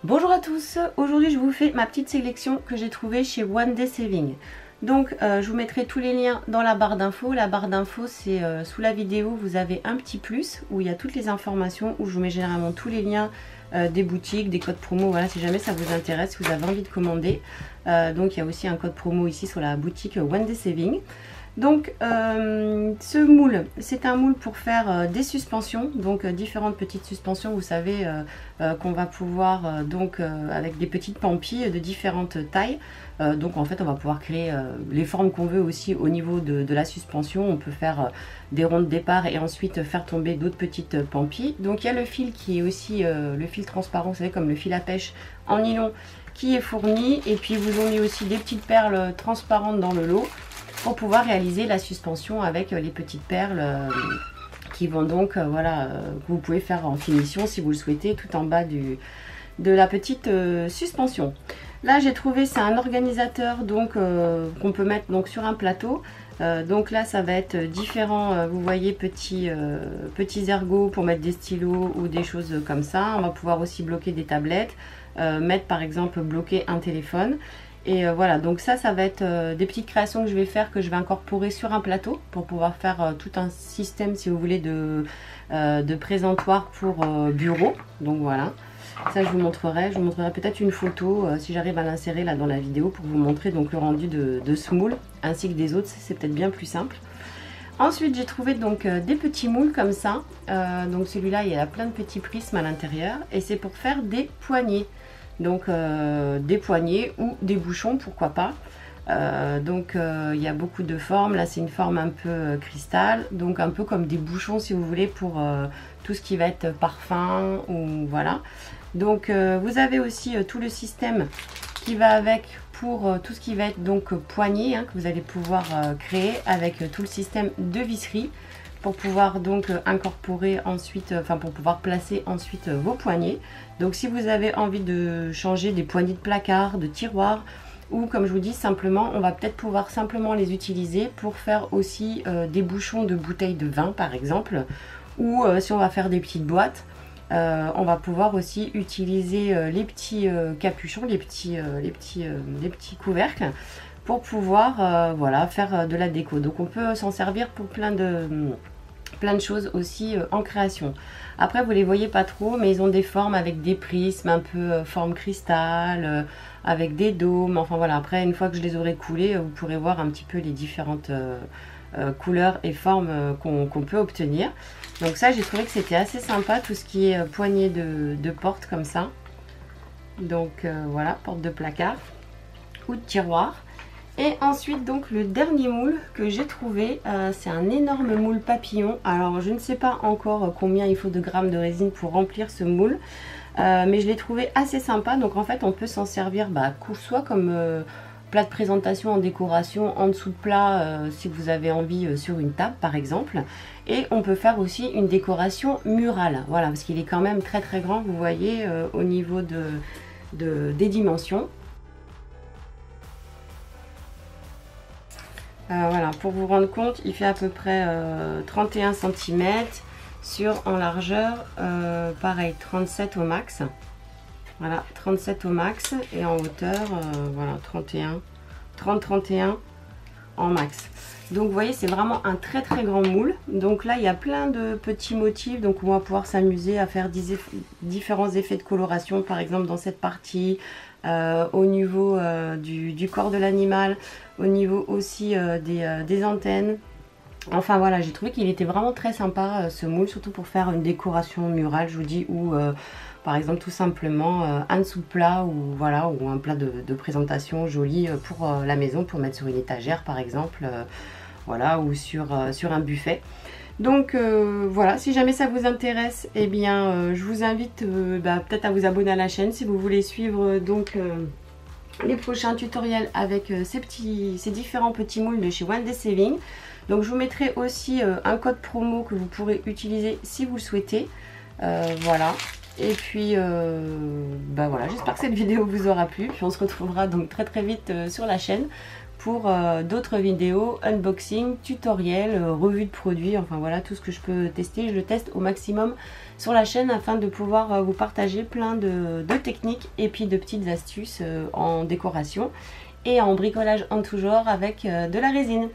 Bonjour à tous, aujourd'hui je vous fais ma petite sélection que j'ai trouvée chez One Day Saving. Donc je vous mettrai tous les liens dans la barre d'infos. La barre d'infos c'est sous la vidéo, vous avez un petit plus où il y a toutes les informations, où je vous mets généralement tous les liens des boutiques, des codes promo, voilà, si jamais ça vous intéresse, si vous avez envie de commander. Donc il y a aussi un code promo ici sur la boutique One Day Saving. Donc ce moule, c'est un moule pour faire des suspensions, donc différentes petites suspensions, vous savez, qu'on va pouvoir, avec des petites pampilles de différentes tailles. Donc en fait on va pouvoir créer les formes qu'on veut aussi au niveau de la suspension. On peut faire des ronds de départ et ensuite faire tomber d'autres petites pampilles. Donc il y a le fil qui est aussi le fil transparent, vous savez, comme le fil à pêche en nylon qui est fourni. Et puis vous ont mis aussi des petites perles transparentes dans le lot pour pouvoir réaliser la suspension avec les petites perles qui vont donc, que vous pouvez faire en finition si vous le souhaitez, tout en bas de la petite suspension. Là j'ai trouvé, c'est un organisateur donc qu'on peut mettre donc sur un plateau. Donc là ça va être différents, vous voyez, petits ergots pour mettre des stylos ou des choses comme ça. On va pouvoir aussi bloquer des tablettes, mettre par exemple bloquer un téléphone. Et voilà, donc ça va être des petites créations que je vais faire, que je vais incorporer sur un plateau pour pouvoir faire tout un système, si vous voulez, de présentoir pour bureau. Donc voilà, ça je vous montrerai peut-être une photo si j'arrive à l'insérer là dans la vidéo pour vous montrer donc le rendu de ce moule ainsi que des autres, c'est peut-être bien plus simple. Ensuite j'ai trouvé donc des petits moules comme ça, donc celui-là il y a plein de petits prismes à l'intérieur et c'est pour faire des poignées. Donc des poignées ou des bouchons, pourquoi pas. Il y a beaucoup de formes. Là c'est une forme un peu cristal, donc un peu comme des bouchons si vous voulez pour tout ce qui va être parfum ou voilà. Donc vous avez aussi tout le système qui va avec pour tout ce qui va être donc poignée, hein, que vous allez pouvoir créer avec tout le système de visserie pour pouvoir donc incorporer ensuite, pour pouvoir placer ensuite vos poignées. Donc si vous avez envie de changer des poignées de placard, de tiroirs, ou comme je vous dis simplement, on va peut-être pouvoir simplement les utiliser pour faire aussi des bouchons de bouteilles de vin par exemple, ou si on va faire des petites boîtes, on va pouvoir aussi utiliser les petits capuchons, les petits couvercles pour pouvoir faire de la déco. Donc on peut s'en servir pour plein de choses aussi en création. Après vous les voyez pas trop, mais ils ont des formes avec des prismes un peu forme cristal, avec des dômes, enfin voilà. Après une fois que je les aurai coulés, vous pourrez voir un petit peu les différentes couleurs et formes qu'on peut obtenir. Donc ça j'ai trouvé que c'était assez sympa, tout ce qui est poignée de porte comme ça. Donc voilà, porte de placard ou de tiroir. Et ensuite donc le dernier moule que j'ai trouvé, c'est un énorme moule papillon. Alors je ne sais pas encore combien il faut de grammes de résine pour remplir ce moule, mais je l'ai trouvé assez sympa. Donc en fait on peut s'en servir soit comme plat de présentation en décoration, en dessous de plat si vous avez envie sur une table par exemple. Et on peut faire aussi une décoration murale, voilà, parce qu'il est quand même très très grand, vous voyez, au niveau des dimensions. Voilà, pour vous rendre compte, il fait à peu près 31 cm en largeur, pareil 37 au max. Voilà, 37 au max et en hauteur, voilà, 30-31 en max. Donc vous voyez, c'est vraiment un très très grand moule. Donc là il y a plein de petits motifs, donc on va pouvoir s'amuser à faire différents effets de coloration, par exemple dans cette partie, au niveau du corps de l'animal, au niveau aussi des antennes. Enfin voilà, j'ai trouvé qu'il était vraiment très sympa ce moule, surtout pour faire une décoration murale, je vous dis, ou par exemple tout simplement un dessous de plat, ou voilà, ou un plat de présentation joli pour la maison, pour mettre sur une étagère par exemple, voilà, ou sur un buffet. Donc voilà, si jamais ça vous intéresse, eh bien je vous invite peut-être à vous abonner à la chaîne si vous voulez suivre les prochains tutoriels avec ces différents petits moules de chez One Day Saving. Donc je vous mettrai aussi un code promo que vous pourrez utiliser si vous le souhaitez. Voilà. Et puis voilà, j'espère que cette vidéo vous aura plu. Puis on se retrouvera donc très très vite sur la chaîne pour d'autres vidéos, unboxing, tutoriels, revue de produits, enfin voilà, tout ce que je peux tester, je le teste au maximum sur la chaîne afin de pouvoir vous partager plein de techniques et puis de petites astuces en décoration et en bricolage en tout genre avec de la résine.